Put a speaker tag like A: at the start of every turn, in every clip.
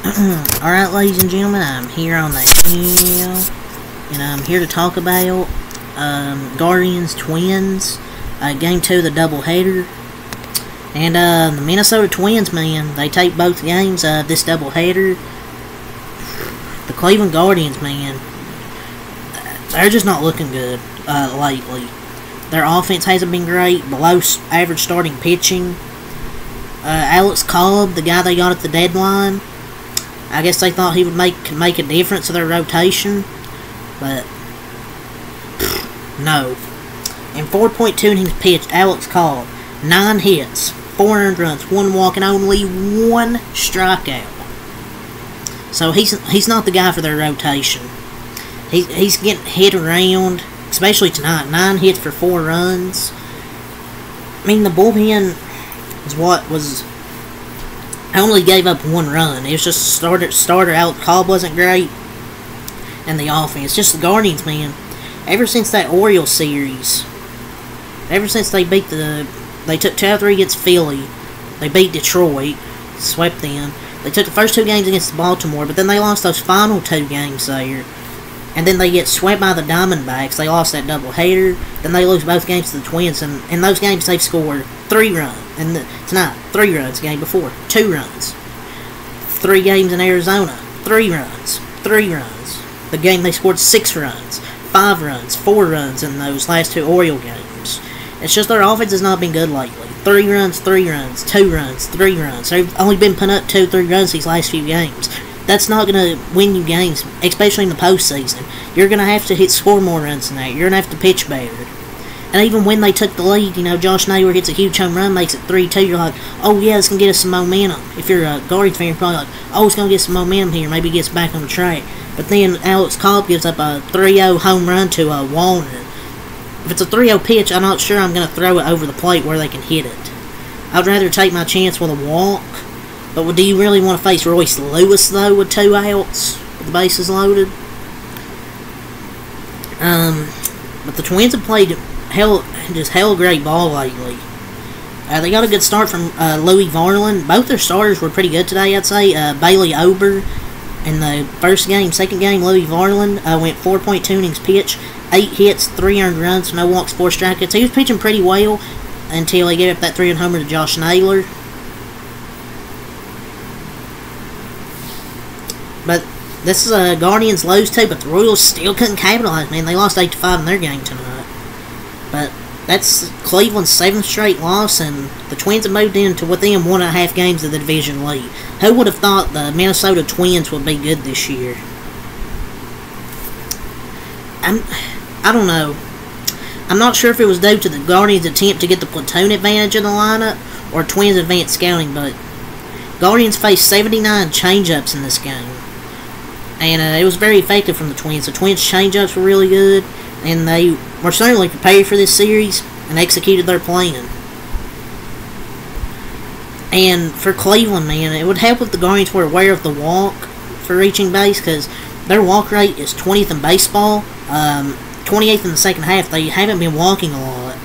A: Alright, ladies and gentlemen, I'm here on the channel, and I'm here to talk about Guardians Twins, Game 2 of the doubleheader. And the Minnesota Twins, man, they take both games of this doubleheader. The Cleveland Guardians, man, they're just not looking good lately. Their offense hasn't been great, below average starting pitching. Alex Cobb, the guy they got at the deadline, I guess they thought he would make a difference to their rotation, but no. In 4.2 innings pitched, Alex Cobb, 9 hits, 4 earned runs, 1 walk, and only 1 strikeout. So he's not the guy for their rotation. He's getting hit around, especially tonight. 9 hits for 4 runs. I mean, the bullpen only gave up 1 run. It was just starter out. Cobb wasn't great, and the offense. Just the Guardians, man. Ever since that Orioles series, ever since they took 2-3 against Philly, they beat Detroit, swept them. They took the first 2 games against Baltimore, but then they lost those final 2 games there. And then they get swept by the Diamondbacks. They lost that doubleheader. Then they lose both games to the Twins. And in those games, they've scored 3 runs. And tonight, 3 runs. The game before, 2 runs. 3 games in Arizona, 3 runs. 3 runs. The game they scored 6 runs. 5 runs. 4 runs in those last 2 Oriole games. It's just their offense has not been good lately. 3 runs, 3 runs, 2 runs, 3 runs. They've only been putting up 2-3 runs these last few games. That's not going to win you games, especially in the postseason. You're going to have to score more runs than that. You're going to have to pitch better. And even when they took the lead, you know, Josh Naylor hits a huge home run, makes it 3-2. You're like, oh yeah, it's going to get us some momentum. If you're a Guardians fan, you're probably like, oh, it's going to get some momentum here. Maybe it gets back on the track. But then Alex Cobb gives up a 3-0 home run to Warner. If it's a 3-0 pitch, I'm not sure I'm going to throw it over the plate where they can hit it. I'd rather take my chance with a walk. But do you really want to face Royce Lewis, though, with 2 outs, with the bases loaded? But the Twins have played hell great ball lately. They got a good start from Louis Varland. Both their starters were pretty good today, I'd say. Bailey Ober in the first game. Second game, Louis Varland went 4.2 innings pitched, 8 hits, 3 earned runs, no walks, 4 strikeouts. He was pitching pretty well until he gave up that 3-run homer to Josh Naylor. But this is Guardians lose too, but the Royals still couldn't capitalize, man. They lost 8-5 in their game tonight. But that's Cleveland's 7th straight loss, and the Twins have moved into within 1.5 games of the division lead. Who would have thought the Minnesota Twins would be good this year? I don't know. I'm not sure if it was due to the Guardians' attempt to get the platoon advantage in the lineup or Twins' advanced scouting, but Guardians faced 79 change-ups in this game. And it was very effective from the Twins. The Twins' change-ups were really good, and they were certainly prepared for this series and executed their plan. And for Cleveland, man, it would help if the Guardians were aware of the walk for reaching base, because their walk rate is 20th in baseball, 28th in the second half. They haven't been walking a lot,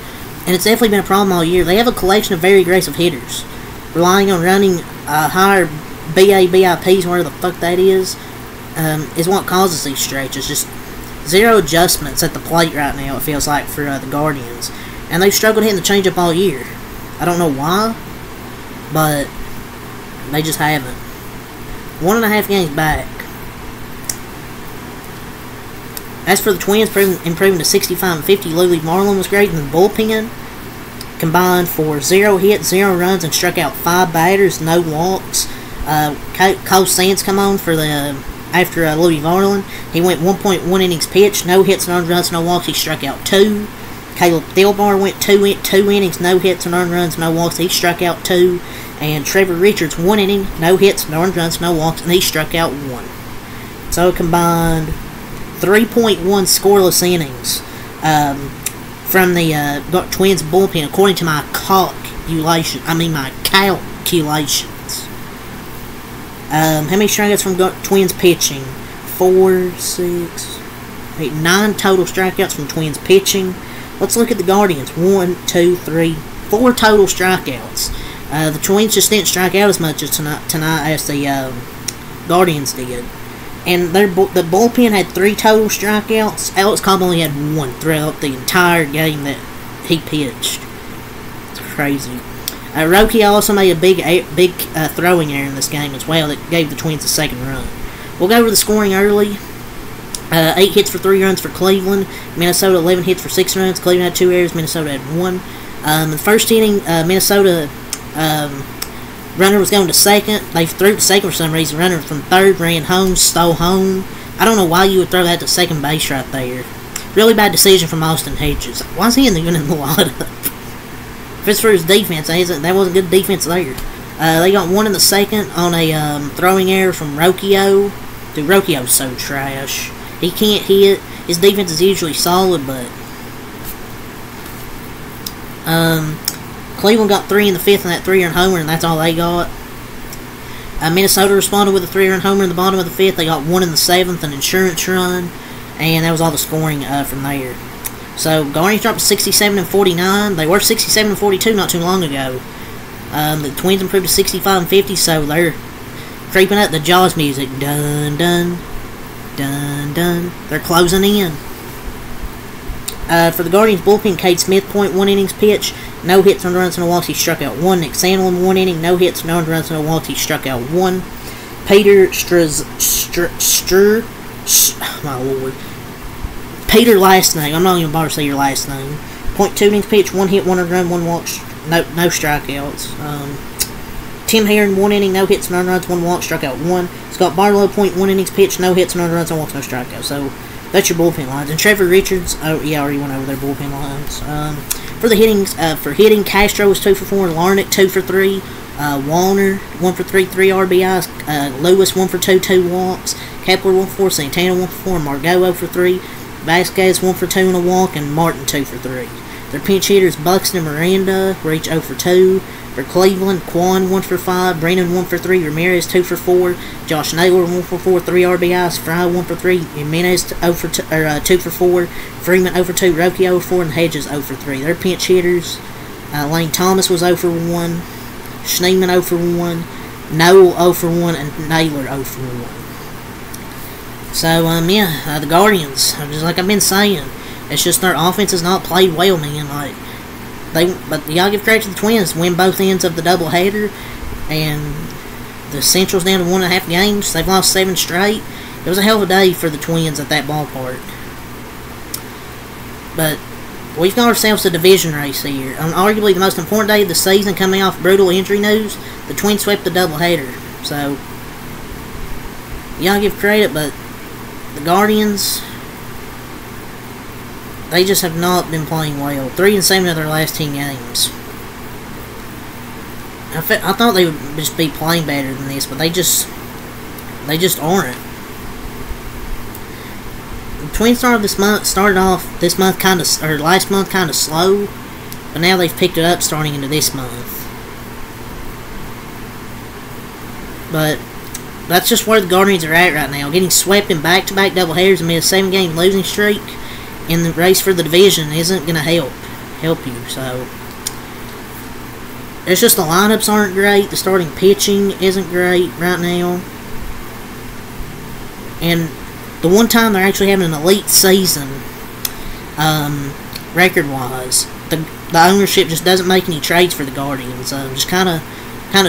A: and it's definitely been a problem all year. They have a collection of very aggressive hitters, relying on running higher BABIPs, whatever the fuck that is what causes these stretches. Just zero adjustments at the plate right now, it feels like, for the Guardians. And they've struggled hitting the changeup all year. I don't know why, but they just haven't. 1.5 games back. As for the Twins, improving to 65-50, Louis Varland was great in the bullpen. Combined for 0 hits, 0 runs, and struck out 5 batters, no walks. Cole Sands come on for after Louis Varland. He went 1.1 innings pitched, no hits, no runs, no walks. He struck out 2. Caleb Thielbar went 2 innings, no hits, no runs, no walks. He struck out 2. And Trevor Richards, 1 inning, no hits, no runs, no walks, and he struck out 1. So a combined 3.1 scoreless innings from the Twins bullpen, according to my calculations. How many strikeouts from Twins pitching? 4, 6, 8, 9 total strikeouts from Twins pitching. Let's look at the Guardians. 1, 2, 3, 4 total strikeouts. The Twins just didn't strike out as much as tonight as the Guardians did. And the bullpen had 3 total strikeouts. Alex Cobb only had 1 throughout the entire game that he pitched. It's crazy. Roki also made a big throwing error in this game as well that gave the Twins the second run. We'll go over the scoring early. 8 hits for 3 runs for Cleveland. Minnesota 11 hits for 6 runs. Cleveland had 2 errors. Minnesota had 1. In the first inning, Minnesota runner was going to second. They threw to second for some reason. Runner from third ran home, stole home. I don't know why you would throw that to second base right there. Really bad decision from Austin Hedges. Why is he even in the lineup? If it's for his defense, that wasn't good defense there. They got 1 in the second on a throwing error from Rocchio. Dude, Rocchio's so trash. He can't hit. His defense is usually solid, but Cleveland got 3 in the 5th in that 3-run homer, and that's all they got. Minnesota responded with a 3-run homer in the bottom of the 5th. They got 1 in the 7th, an insurance run, and that was all the scoring from there. So Guardians dropped to 67 and 49. They were 67 and 42 not too long ago. The Twins improved to 65 and 50, so they're creeping up. The Jaws music, dun dun dun dun. They're closing in. For the Guardians bullpen, Cade Smith, 0.1 innings pitched, no hits, no runs, no walks. He struck out 1. Nick Sandlin, 1 inning, no hits, no runs, no walks. He struck out 1. Peter my lord. Peter last name. I'm not even about to say your last name. 0.2 innings pitched, 1 hit, 1 run, 1 walk, no strikeouts. Tim Herron, 1 inning, no hits, no runs, 1 walk, struck out 1. Scott Barlow, 0.1 innings pitched, no hits, no runs, no walks, no strikeouts. So that's your bullpen lines. And Trevor Richards, I already went over their bullpen lines. For the hitting, Castro was 2 for 4, Larnach 2 for 3, Wallner 1 for 3, 3 RBIs, Lewis 1 for 2, 2 walks, Kepler 1 for 4, Santana 1 for 4, Margot 0 for 3, Vasquez 1 for 2 and a walk, and Martin 2 for 3. Their pinch hitters, Buxton and Miranda, were each 0 for 2. For Cleveland, Quan 1 for 5, Brennan 1 for 3, Ramirez 2 for 4, Josh Naylor 1 for 4, 3 RBIs, Fry 1 for 3, Jimenez 2 for 4, Freeman 0 for 2, Roki 0 for 4, and Hedges 0 for 3. Their pinch hitters, Lane Thomas was 0 for 1, Schneemann 0 for 1, Noel 0 for 1, and Naylor 0 for 1. So, the Guardians, just like I've been saying, it's just their offense has not played well, man. But you gotta give credit to the Twins, win both ends of the doubleheader, and the Central's down to 1.5 games. They've lost 7 straight. It was a hell of a day for the Twins at that ballpark. But we've got ourselves a division race here. On arguably the most important day of the season, coming off brutal injury news, the Twins swept the doubleheader. So you gotta give credit, but the Guardians, they just have not been playing well. 3-7 of their last 10 games. I thought they would just be playing better than this, but they just aren't. The Twins started off this month last month kind of slow, but now they've picked it up starting into this month. But that's just where the Guardians are at right now, getting swept in back-to-back doubleheaders amid a 7-game losing streak. In the race for the division isn't going to help you. So it's just the lineups aren't great. The starting pitching isn't great right now. And the one time they're actually having an elite season, record-wise, the ownership just doesn't make any trades for the Guardians. Just kind of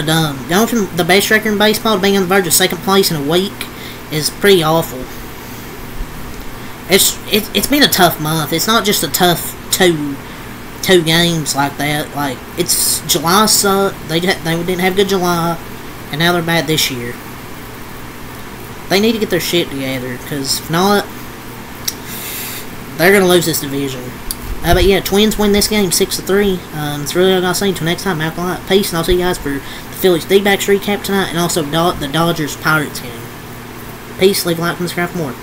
A: dumb. Going from the best record in baseball to being on the verge of second place in a week is pretty awful. It's been a tough month. It's not just a tough two games like that. Like, it's July sucked. They didn't have good July, and now they're bad this year. They need to get their shit together, because if not, they're gonna lose this division. But yeah, Twins win this game 6-3. It's really all I gotta say. Until next time, Malcolm Light. Peace, and I'll see you guys for the Phillies D-backs recap tonight, and also the Dodgers Pirates game. Peace. Leave a like and subscribe for more.